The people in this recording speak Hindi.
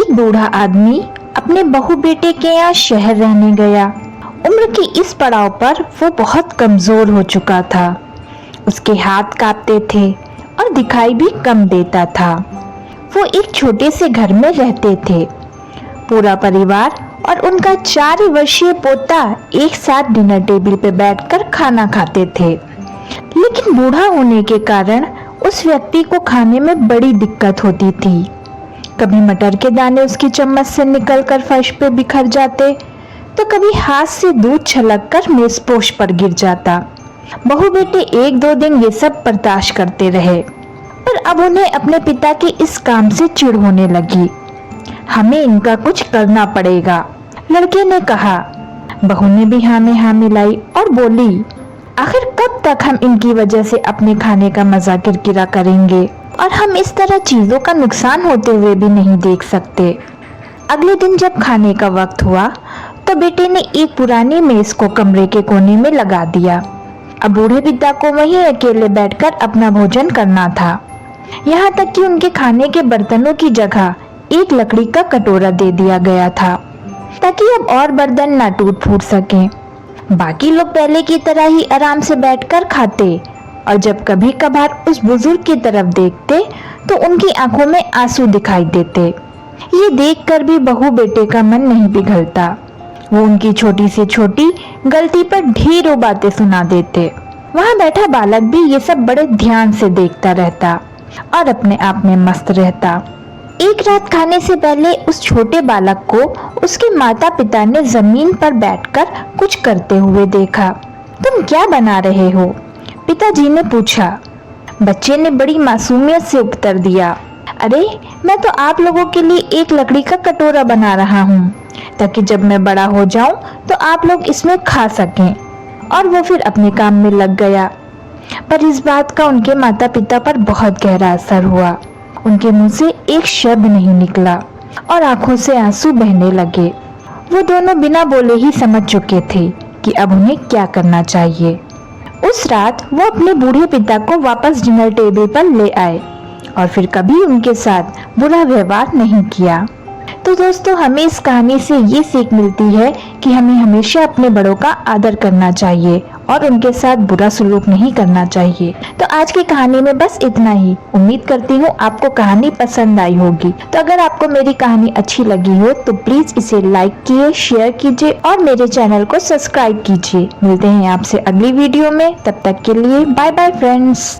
एक बूढ़ा आदमी अपने बहू बेटे के यहाँ शहर रहने गया। उम्र के इस पड़ाव पर वो बहुत कमजोर हो चुका था। उसके हाथ कांपते थे और दिखाई भी कम देता था। वो एक छोटे से घर में रहते थे। पूरा परिवार और उनका 4 वर्षीय पोता एक साथ डिनर टेबल पर बैठकर खाना खाते थे। लेकिन बूढ़ा होने के कारण उस व्यक्ति को खाने में बड़ी दिक्कत होती थी। कभी मटर के दाने उसकी चम्मच से निकलकर फर्श पे बिखर जाते, तो कभी हाथ से दूध छलककर मेजपोश पर गिर जाता। बहू बेटे 1-2 दिन ये सब बर्दाश्त करते रहे, पर अब उन्हें अपने पिता के इस काम से चिढ़ होने लगी। हमें इनका कुछ करना पड़ेगा, लड़के ने कहा। बहू ने भी हाँ में हाँ मिलाई और बोली, आखिर कब तक हम इनकी वजह से अपने खाने का मजा किरकिरा करेंगे और हम इस तरह चीजों का नुकसान होते हुए भी नहीं देख सकते। अगले दिन जब खाने का वक्त हुआ तो बेटे ने एक पुरानी मेज को कमरे के कोने में लगा दिया। अब बूढ़े पिता को वहीं अकेले बैठकर अपना भोजन करना था। यहाँ तक कि उनके खाने के बर्तनों की जगह एक लकड़ी का कटोरा दे दिया गया था, ताकि अब और बर्तन ना टूट फूट सके। बाकी लोग पहले की तरह ही आराम से बैठकर खाते, और जब कभी कभार उस बुजुर्ग की तरफ देखते तो उनकी आंखों में आंसू दिखाई देते। ये देखकर भी बहू बेटे का मन नहीं पिघलता। वो उनकी छोटी से छोटी गलती पर ढेरों बातें सुना देते। वहां बैठा बालक भी ये सब बड़े ध्यान से देखता रहता और अपने आप में मस्त रहता। एक रात खाने से पहले उस छोटे बालक को उसके माता पिता ने जमीन पर बैठकर कुछ करते हुए देखा। तुम क्या बना रहे हो? पिताजी ने पूछा। बच्चे ने बड़ी मासूमियत से उत्तर दिया, अरे मैं तो आप लोगों के लिए एक लकड़ी का कटोरा बना रहा हूँ, ताकि जब मैं बड़ा हो जाऊं तो आप लोग इसमें खा सकें। और वो फिर अपने काम में लग गया। पर इस बात का उनके माता पिता पर बहुत गहरा असर हुआ। उनके मुंह से एक शब्द नहीं निकला और आंखों से आंसू बहने लगे। वो दोनों बिना बोले ही समझ चुके थे कि अब उन्हें क्या करना चाहिए। उस रात वो अपने बूढ़े पिता को वापस डिनर टेबल पर ले आए और फिर कभी उनके साथ बुरा व्यवहार नहीं किया। तो दोस्तों, हमें इस कहानी से ये सीख मिलती है कि हमें हमेशा अपने बड़ों का आदर करना चाहिए और उनके साथ बुरा सलूक नहीं करना चाहिए। तो आज की कहानी में बस इतना ही। उम्मीद करती हूँ आपको कहानी पसंद आई होगी। तो अगर आपको मेरी कहानी अच्छी लगी हो तो प्लीज इसे लाइक कीजिए, शेयर कीजिए और मेरे चैनल को सब्सक्राइब कीजिए। मिलते हैं आपसे अगली वीडियो में। तब तक के लिए बाय बाय फ्रेंड्स।